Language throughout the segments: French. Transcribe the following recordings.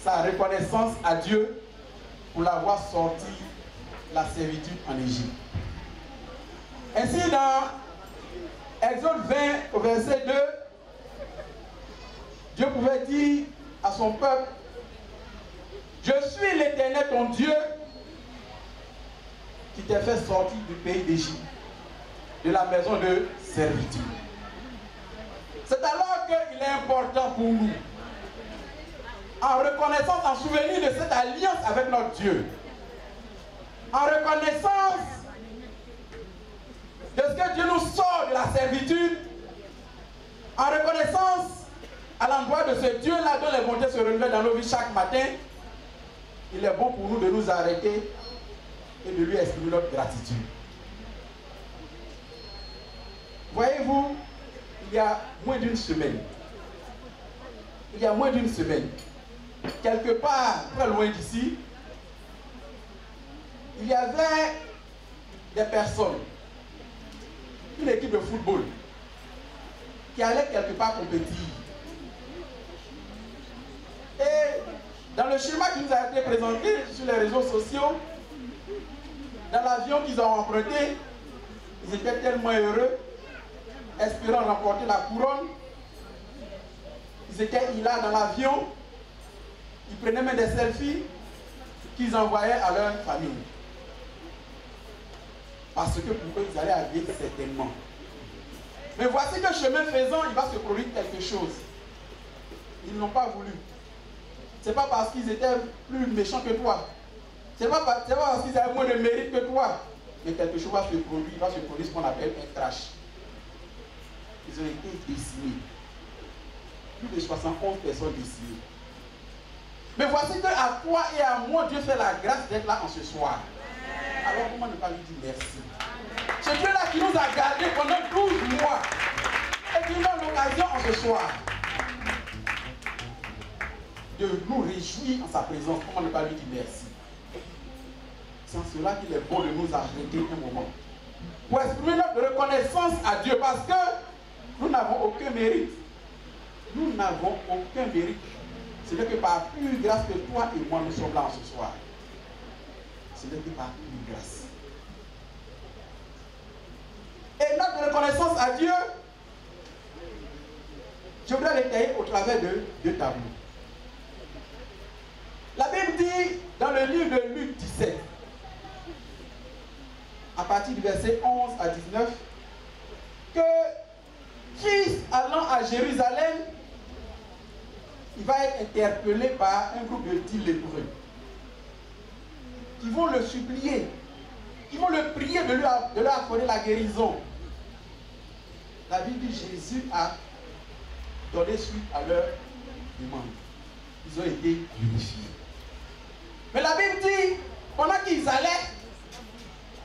sa reconnaissance à Dieu pour l'avoir sorti de la servitude en Égypte. Ainsi, dans Exode 20, au verset 2, Dieu pouvait dire à son peuple, je suis l'Éternel ton Dieu qui t'a fait sortir du pays d'Égypte, de la maison de servitude. C'est alors qu'il est important pour nous, en reconnaissance, en souvenir de cette alliance avec notre Dieu, en reconnaissance de ce que Dieu nous sort de la servitude, en reconnaissance à l'endroit de ce Dieu-là dont les bontés se renouvellent dans nos vies chaque matin, il est bon pour nous de nous arrêter et de lui exprimer notre gratitude. Voyez-vous, il y a moins d'une semaine, quelque part très loin d'ici, il y avait des personnes, une équipe de football, qui allait quelque part compétir. Et dans le schéma qui nous a été présenté sur les réseaux sociaux, dans l'avion qu'ils ont emprunté, ils étaient tellement heureux, espérant remporter la couronne. Ils étaient là dans l'avion, ils prenaient même des selfies qu'ils envoyaient à leur famille. Parce que pour eux, ils allaient arriver certainement. Mais voici que chemin faisant, il va se produire quelque chose. Ils n'ont pas voulu. Ce n'est pas parce qu'ils étaient plus méchants que toi. Ce n'est pas parce qu'ils avaient moins de mérite que toi. Mais quelque chose va se produire. Il va se produire ce qu'on appelle un crash. Ils ont été décimés. Plus de 71 personnes décimées. Mais voici que à toi et à moi, Dieu fait la grâce d'être là en ce soir. Alors comment ne pas lui dire merci? C'est Dieu-là qui nous a gardés pendant 12 mois. Et qui nous donne l'occasion en ce soir de nous réjouir en sa présence. Comment ne pas lui dire merci? C'est en cela qu'il est bon de nous arrêter un moment. Pour exprimer notre reconnaissance à Dieu. Parce que nous n'avons aucun mérite. Nous n'avons aucun mérite. Ce n'est que par plus grâce que toi et moi nous sommes là en ce soir. Ce n'est que par plus grâce. Et notre reconnaissance à Dieu, je voudrais l'étayer au travers de deux tableaux. La Bible dit dans le livre de Luc 17, à partir du verset 11 à 19, que Christ allant à Jérusalem, il va être interpellé par un groupe de 10 lépreux qui vont le supplier, qui vont le prier de leur accorder la guérison. La Bible dit que Jésus a donné suite à leur demande. Ils ont été purifiés. Mais la Bible dit, pendant qu'ils allaient,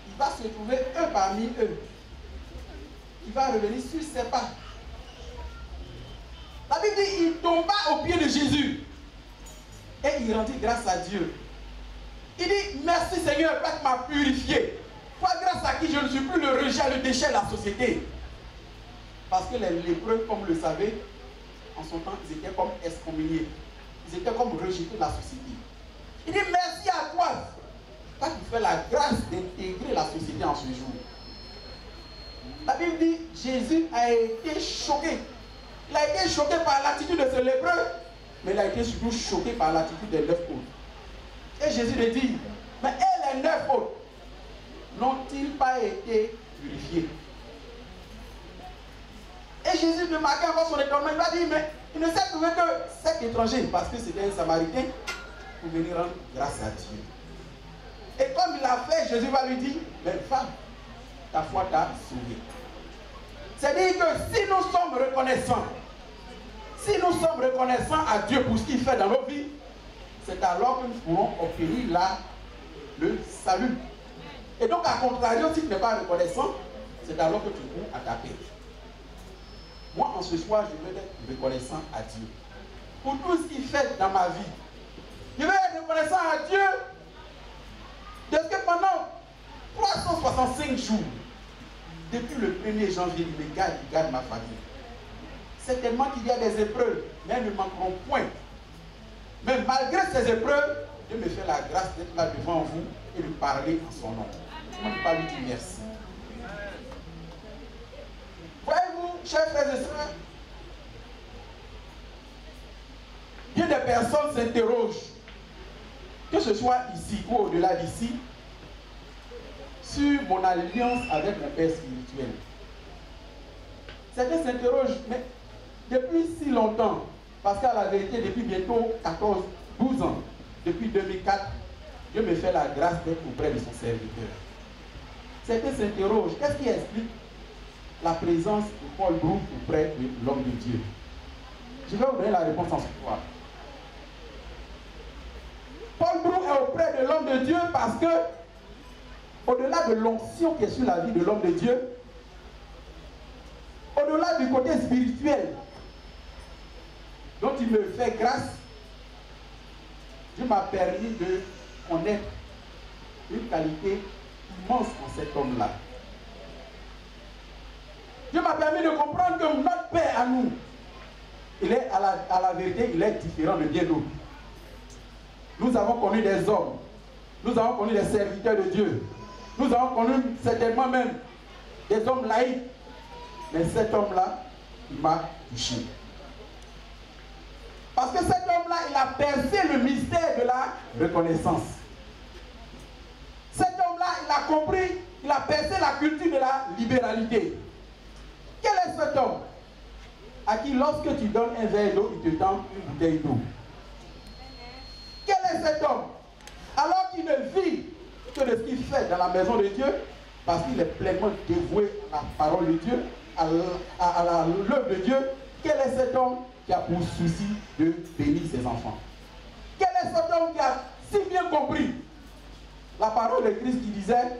il va se trouver un parmi eux. Il va revenir sur ses pas. La Bible dit, il tomba au pied de Jésus. Et il rendit grâce à Dieu. Il dit, merci Seigneur, parce que tu m'as purifié. Toi, grâce à qui je ne suis plus le rejet, le déchet de la société. Parce que les lépreux, comme vous le savez, en son temps, ils étaient comme excommuniés. Ils étaient comme rejetés de la société. Il dit, merci à toi, parce que tu fais la grâce d'intégrer la société en ce jour. La Bible dit, Jésus a été choqué. Il a été choqué par l'attitude de ce lépreux, mais il a été surtout choqué par l'attitude des 9 autres. Et Jésus lui dit, mais les 9 autres n'ont-ils pas été purifiés? Et Jésus, de marquer encore son étonnement, il va dire, mais il ne s'est trouvé que cet étranger, parce que c'était un Samaritain, pour venir rendre grâce à Dieu. Et comme il l'a fait, Jésus va lui dire, mais femme, ta foi t'a sauvé. C'est-à-dire que si nous sommes reconnaissants à Dieu pour ce qu'il fait dans nos vies, c'est alors que nous pourrons obtenir là le salut. Et donc, à contrario, si tu n'es pas reconnaissant, c'est alors que tu cours à ta paix. Moi, en ce soir, je veux être reconnaissant à Dieu pour tout ce qu'il fait dans ma vie. Je veux être reconnaissant à Dieu de ce que pendant 365 jours, depuis le 1er janvier, il me garde ma famille. C'est tellement qu'il y a des épreuves, mais elles ne manqueront point. Même Mais malgré ces épreuves, Dieu me fait la grâce d'être là devant vous et de parler en son nom. Je ne peux pas lui dire merci. Voyez-vous, chers frères et sœurs, bien des personnes s'interrogent, que ce soit ici ou au-delà d'ici, sur mon alliance avec mon Père spirituel. Certains s'interrogent, mais depuis si longtemps, parce qu'à la vérité, depuis bientôt 12 ans, depuis 2004, Dieu me fait la grâce d'être auprès de son serviteur. Certains s'interrogent, qu'est-ce qui explique la présence de Paul Brou auprès de l'homme de Dieu? Je vais vous donner la réponse en ce soir. Paul Brou est auprès de l'homme de Dieu parce que, au-delà de l'onction qui est sur la vie de l'homme de Dieu, au-delà du côté spirituel dont il me fait grâce, Dieu m'a permis de connaître une qualité immense en cet homme-là. Dieu m'a permis de comprendre que notre Père à nous, il est à la vérité, il est différent de bien d'autres. Nous avons connu des hommes, nous avons connu des serviteurs de Dieu, nous avons connu certainement même des hommes laïcs, mais cet homme-là, il m'a touché. Parce que cet homme-là, il a percé le mystère de la reconnaissance. Cet homme-là, il a compris, il a percé la culture de la libéralité. Quel est cet homme à qui lorsque tu donnes un verre d'eau, il te tend une bouteille d'eau? Quel est cet homme alors qu'il ne vit que de ce qu'il fait dans la maison de Dieu, parce qu'il est pleinement dévoué à la parole de Dieu, à l'œuvre de Dieu? Quel est cet homme qui a pour souci de bénir ses enfants? Quel est cet homme qui a si bien compris la parole de Christ qui disait: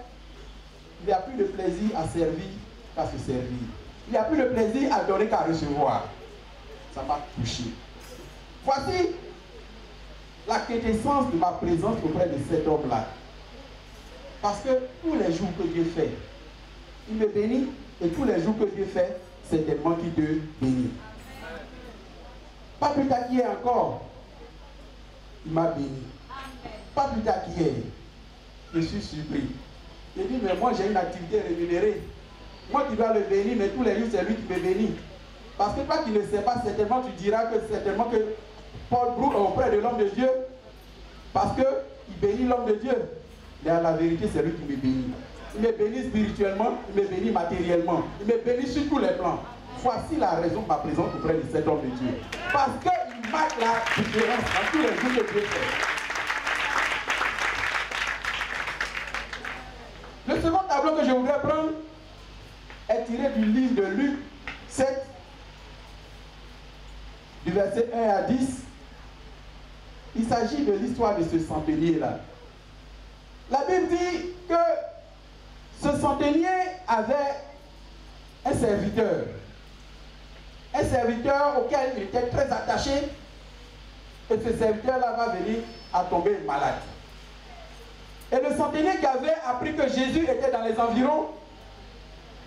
il n'y a plus de plaisir à servir qu'à se servir. Il n'y a plus de plaisir à donner qu'à recevoir. Ça m'a touché. Voici la quintessence de ma présence auprès de cet homme-là. Parce que tous les jours que Dieu fait, il me bénit, et tous les jours que Dieu fait, c'est tellement qu'il te bénit. Pas plus tard qu'hier encore, il m'a béni. Pas plus tard qu'hier, je suis surpris. Il dit, mais moi j'ai une activité rémunérée. Moi qui dois le bénir, mais tous les jours c'est lui qui me bénit. Parce que toi qui ne sais pas, certainement tu diras que certainement que Paul Brou est auprès de l'homme de Dieu, parce qu'il bénit l'homme de Dieu. Mais à la vérité, c'est lui qui me bénit. Il me bénit spirituellement, il me bénit matériellement, il me bénit sur tous les plans. Voici la raison de ma présence auprès de cet homme de Dieu. Parce qu'il marque la différence dans tous les jours que Dieu fait. Le second tableau que je voudrais prendre est tiré du livre de Luc 7, du verset 1 à 10. Il s'agit de l'histoire de ce centenier-là. La Bible dit que ce centenier avait un serviteur auquel il était très attaché, et ce serviteur-là va venir à tomber malade. Et le centenier qui avait appris que Jésus était dans les environs,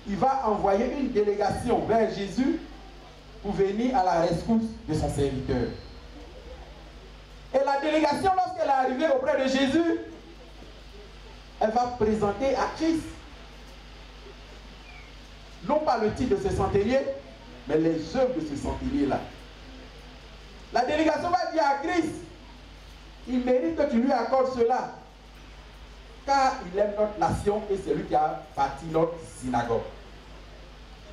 il va envoyer une délégation vers Jésus pour venir à la rescousse de son serviteur. Et la délégation, lorsqu'elle est arrivée auprès de Jésus, elle va présenter à Christ, non pas le titre de ce centenier, mais les œuvres de ce centenier-là. La délégation va dire à Christ, il mérite que tu lui accordes cela, car il aime notre nation et c'est lui qui a bâti notre synagogue.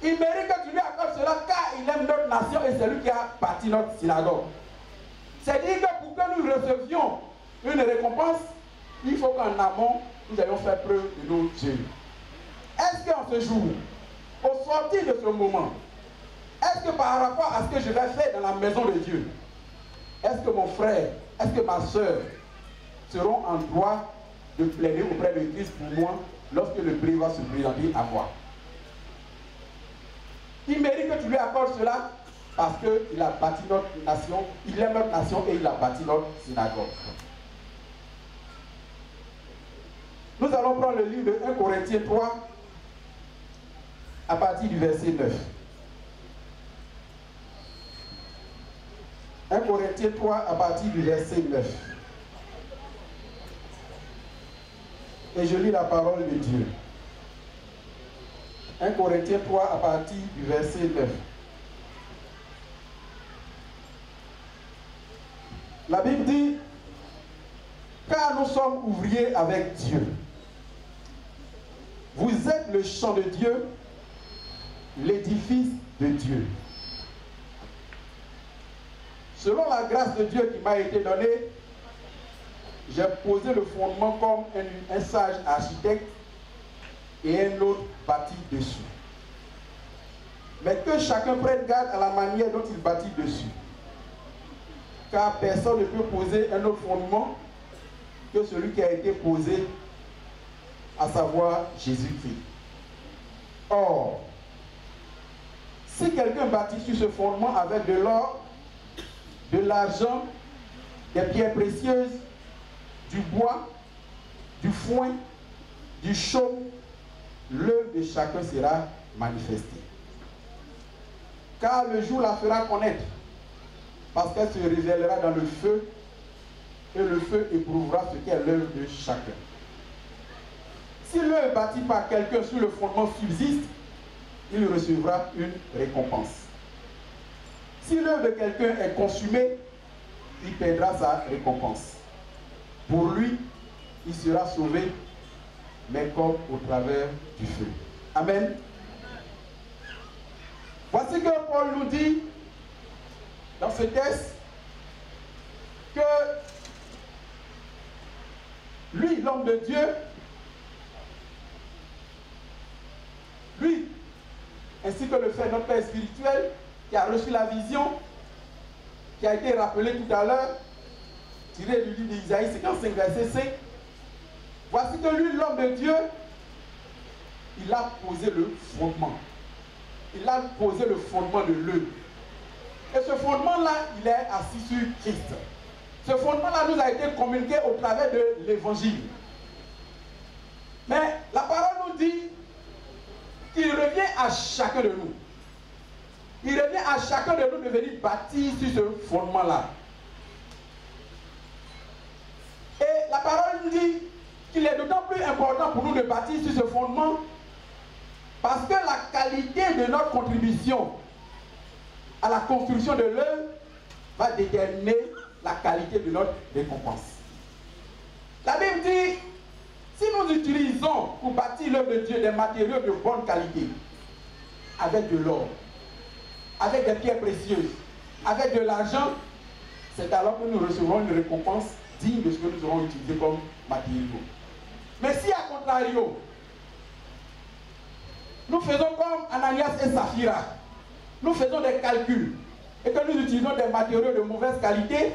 Il mérite que tu lui accordes cela, car il aime notre nation et c'est lui qui a bâti notre synagogue. C'est-à-dire que pour que nous recevions une récompense, il faut qu'en amont, nous ayons fait preuve de nos yeux. Est-ce qu'en ce jour, au sortir de ce moment, est-ce que par rapport à ce que je vais faire dans la maison de Dieu, est-ce que mon frère, est-ce que ma soeur seront en droit de plaider auprès de Christ pour moi lorsque le prix va se présenter à moi? Il mérite que tu lui accordes cela parce qu'il a bâti notre nation, il aime notre nation et il a bâti notre synagogue. Nous allons prendre le livre de 1 Corinthiens 3 à partir du verset 9. 1 Corinthiens 3 à partir du verset 9. Et je lis la parole de Dieu. 1 Corinthiens 3 à partir du verset 9. La Bible dit, car nous sommes ouvriers avec Dieu. Vous êtes le champ de Dieu, l'édifice de Dieu. Selon la grâce de Dieu qui m'a été donnée, j'ai posé le fondement comme un sage architecte et un autre bâtit dessus. Mais que chacun prenne garde à la manière dont il bâtit dessus. Car personne ne peut poser un autre fondement que celui qui a été posé, à savoir Jésus-Christ. Or, si quelqu'un bâtit sur ce fondement avec de l'or, de l'argent, des pierres précieuses, du bois, du foin, du chaume, l'œuvre de chacun sera manifestée. Car le jour la fera connaître, parce qu'elle se révélera dans le feu, et le feu éprouvera ce qu'est l'œuvre de chacun. Si l'œuvre bâtie par quelqu'un sur le fondement subsiste, il recevra une récompense. Si l'œuvre de quelqu'un est consumée, il perdra sa récompense. Pour lui, il sera sauvé, mais comme au travers du feu. Amen. Voici que Paul nous dit dans ce texte que lui, l'homme de Dieu, lui, ainsi que le fait notre Père spirituel, qui a reçu la vision, qui a été rappelé tout à l'heure, tiré du livre d'Isaïe 55, verset 5. Voici que lui, l'homme de Dieu, il a posé le fondement. Il a posé le fondement de l'œuvre. Et ce fondement-là, il est assis sur Christ. Ce fondement-là nous a été communiqué au travers de l'évangile. Mais la parole nous dit qu'il revient à chacun de nous. Il revient à chacun de nous de venir bâtir sur ce fondement-là. Et la parole nous dit qu'il est d'autant plus important pour nous de bâtir sur ce fondement parce que la qualité de notre contribution à la construction de l'œuvre va déterminer la qualité de notre récompense. La Bible dit, si nous utilisons pour bâtir l'œuvre de Dieu des matériaux de bonne qualité, avec de l'or, avec des pierres précieuses, avec de l'argent, c'est alors que nous recevrons une récompense digne de ce que nous aurons utilisé comme matériaux. Mais si à contrario, nous faisons comme Ananias et Saphira, nous faisons des calculs et que nous utilisons des matériaux de mauvaise qualité,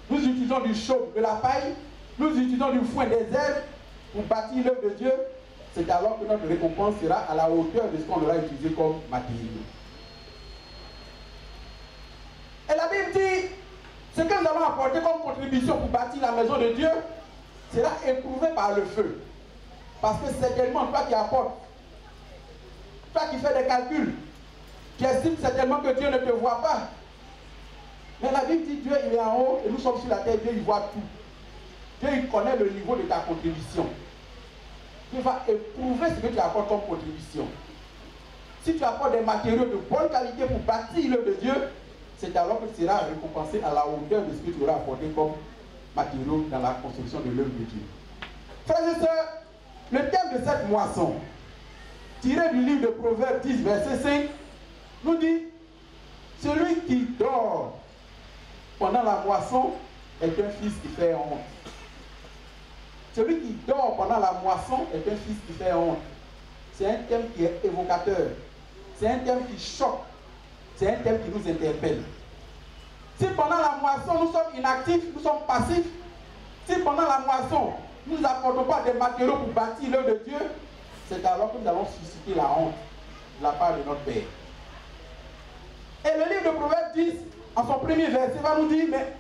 nous utilisons du chaume, de la paille, nous utilisons du foin, des herbes pour bâtir l'œuvre de Dieu, c'est alors que notre récompense sera à la hauteur de ce qu'on aura utilisé comme matériaux. Et la Bible dit, ce que nous allons apporter comme contribution pour bâtir la maison de Dieu sera éprouvé par le feu. Parce que certainement, toi qui apportes, toi qui fais des calculs, qui estime certainement que Dieu ne te voit pas. Mais la Bible dit Dieu il est en haut et nous sommes sur la terre, Dieu il voit tout. Dieu il connaît le niveau de ta contribution. Dieu va éprouver ce que tu apportes comme contribution. Si tu apportes des matériaux de bonne qualité pour bâtir l'œuvre de Dieu, c'est alors que tu seras récompensé à la hauteur de ce que tu auras apporté comme matériaux dans la construction de l'œuvre de Dieu. Frères et sœurs, le thème de cette moisson, tiré du livre de Proverbes 10, verset 5, nous dit, celui qui dort pendant la moisson est un fils qui fait honte. Celui qui dort pendant la moisson est un fils qui fait honte. C'est un thème qui est évocateur. C'est un thème qui choque. C'est un thème qui nous interpelle. Si pendant la moisson nous sommes inactifs, nous sommes passifs, si pendant la moisson nous n'apportons pas des matériaux pour bâtir l'œuvre de Dieu, c'est alors que nous allons susciter la honte de la part de notre Père. Et le livre de Proverbes 10, en son premier verset, va nous dire, mais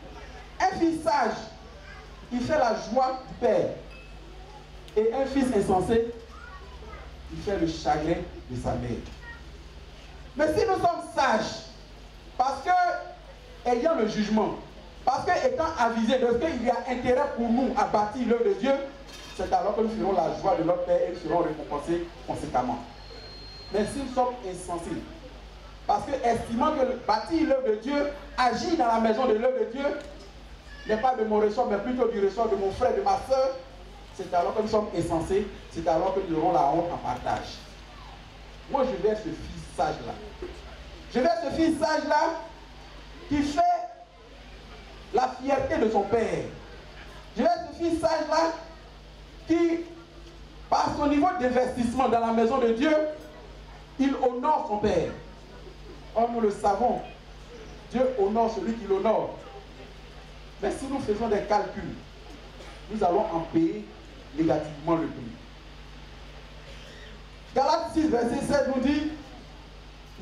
un fils sage, il fait la joie du Père. Et un fils insensé, il fait le chagrin de sa mère. Mais si nous sommes sages, parce que ayant le jugement. Parce que étant avisé de ce qu'il y a intérêt pour nous à bâtir l'œuvre de Dieu, c'est alors que nous ferons la joie de notre Père et nous serons récompensés conséquemment. Mais si nous sommes insensés, parce que estimant que bâtir l'œuvre de Dieu, agir dans la maison de l'œuvre de Dieu, n'est pas de mon ressort, mais plutôt du ressort de mon frère, de ma soeur, c'est alors que nous sommes insensés, c'est alors que nous aurons la honte en partage. Moi, je vais ce fils sage-là. Je vais ce fils sage-là qui fait la fierté de son père. Je vais ce fils sage-là qui, par son niveau d'investissement dans la maison de Dieu, il honore son père. Or, nous le savons, Dieu honore celui qui l'honore. Mais si nous faisons des calculs, nous allons en payer négativement le prix. Galates 6, verset 7 nous dit,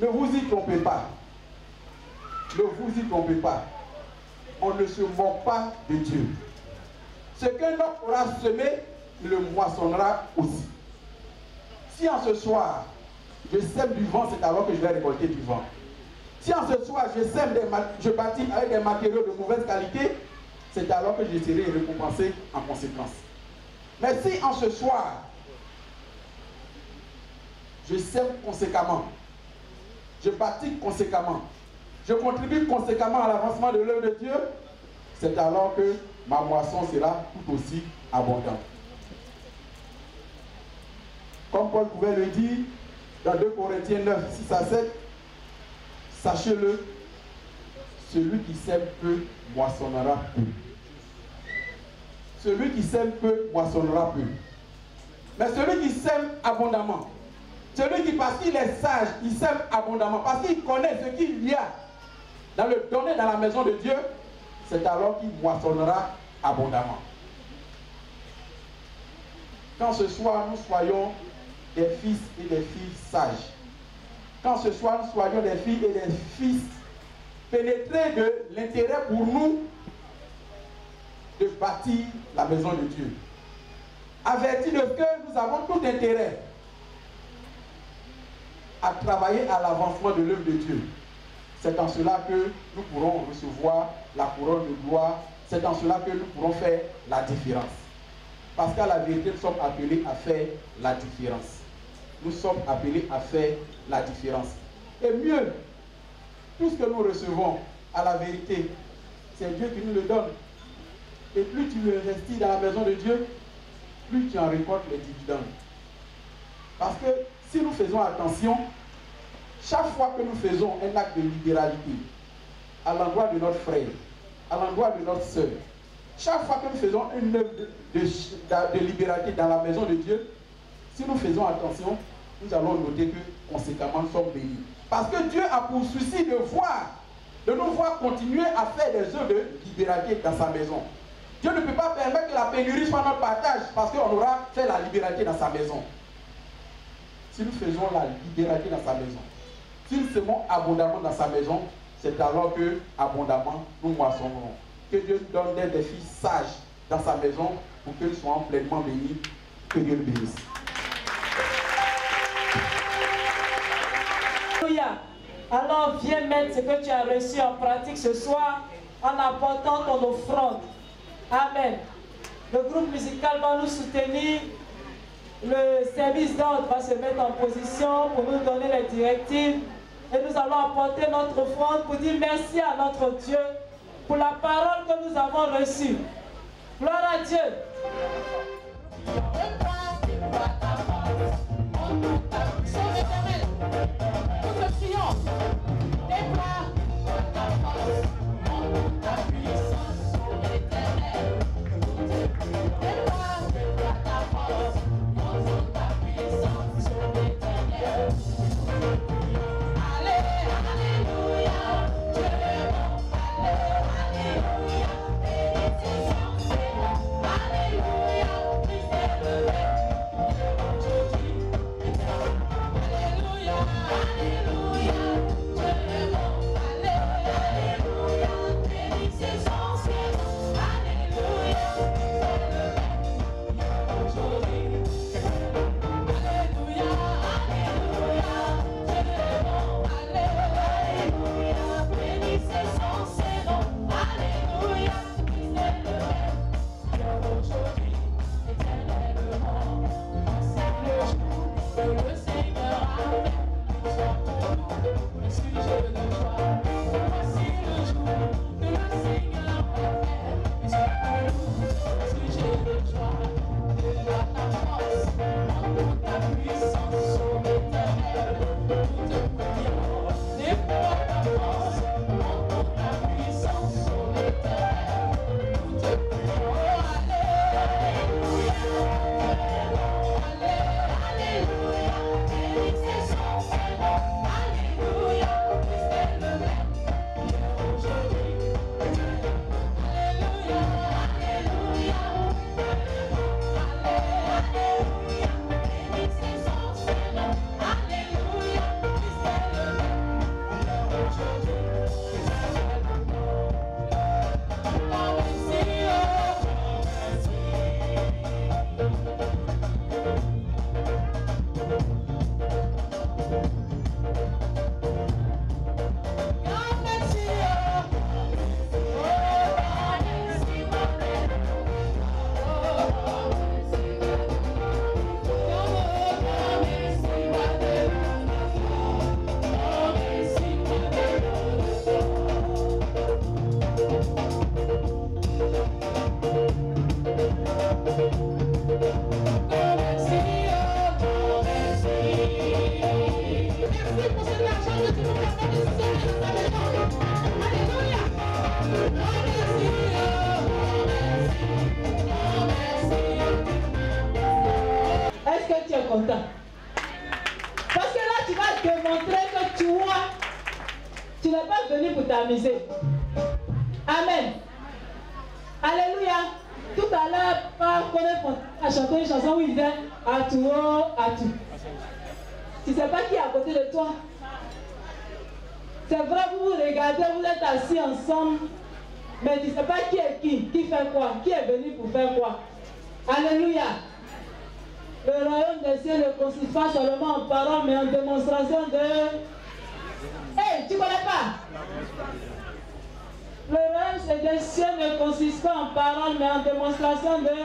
ne vous y trompez pas. Ne vous y trompez pas. On ne se moque pas de Dieu. Ce qu'un homme aura semé, il le moissonnera aussi. Si en ce soir, je sème du vent, c'est alors que je vais récolter du vent. Si en ce soir, je bâtis avec des matériaux de mauvaise qualité, c'est alors que je serai récompensé en conséquence. Mais si en ce soir, je sème conséquemment, je bâtis conséquemment, je contribue conséquemment à l'avancement de l'œuvre de Dieu, c'est alors que ma moisson sera tout aussi abondante. Comme Paul pouvait le dire dans 2 Corinthiens 9, 6 à 7, sachez-le, celui qui sème peu moissonnera peu. Celui qui sème peu moissonnera peu. Mais celui qui sème abondamment, celui qui, parce qu'il est sage, il sème abondamment, parce qu'il connaît ce qu'il y a dans le donner dans la maison de Dieu, c'est alors qu'il moissonnera abondamment. Quand ce soir nous soyons des fils et des filles sages, quand ce soir nous soyons des filles et des fils pénétrés de l'intérêt pour nous de bâtir la maison de Dieu, avertis de que nous avons tout intérêt à travailler à l'avancement de l'œuvre de Dieu. C'est en cela que nous pourrons recevoir la couronne de gloire. C'est en cela que nous pourrons faire la différence. Parce qu'à la vérité, nous sommes appelés à faire la différence. Nous sommes appelés à faire la différence. Et mieux, tout ce que nous recevons à la vérité, c'est Dieu qui nous le donne. Et plus tu investis dans la maison de Dieu, plus tu en récoltes les dividendes. Parce que si nous faisons attention, chaque fois que nous faisons un acte de libéralité à l'endroit de notre frère, à l'endroit de notre soeur, chaque fois que nous faisons une œuvre de libéralité dans la maison de Dieu, si nous faisons attention, nous allons noter que conséquemment nous sommes bénis. Parce que Dieu a pour souci de nous voir continuer à faire des œuvres de libéralité dans sa maison. Dieu ne peut pas permettre que la pénurie soit notre partage parce qu'on aura fait la libéralité dans sa maison. Si nous faisons la libéralité dans sa maison, si nous semons abondamment dans sa maison, c'est alors que abondamment nous moissonnerons. Que Dieu nous donne des filles sages dans sa maison pour que nous soyons pleinement bénis. Que Dieu nous bénisse. Alléluia. Alors viens mettre ce que tu as reçu en pratique ce soir en apportant ton offrande. Amen. Le groupe musical va nous soutenir. Le service d'ordre va se mettre en position pour nous donner les directives. Et nous allons apporter notre offrande pour dire merci à notre Dieu pour la parole que nous avons reçue. Gloire à Dieu. Alléluia, s'organiser. Amen. Alléluia. Tout à l'heure, Papa a chanté une chanson où il disait Atou, Atou. Tu ne sais pas qui est à côté de toi. C'est vrai, vous vous regardez, vous êtes assis ensemble, mais tu ne sais pas qui est qui fait quoi, qui est venu pour faire quoi. Alléluia. Le royaume des cieux ne consiste pas seulement en paroles, mais en démonstration de... Hey, tu ne connais pas? Le royaume des cieux ne consiste pas en paroles, mais en démonstration de...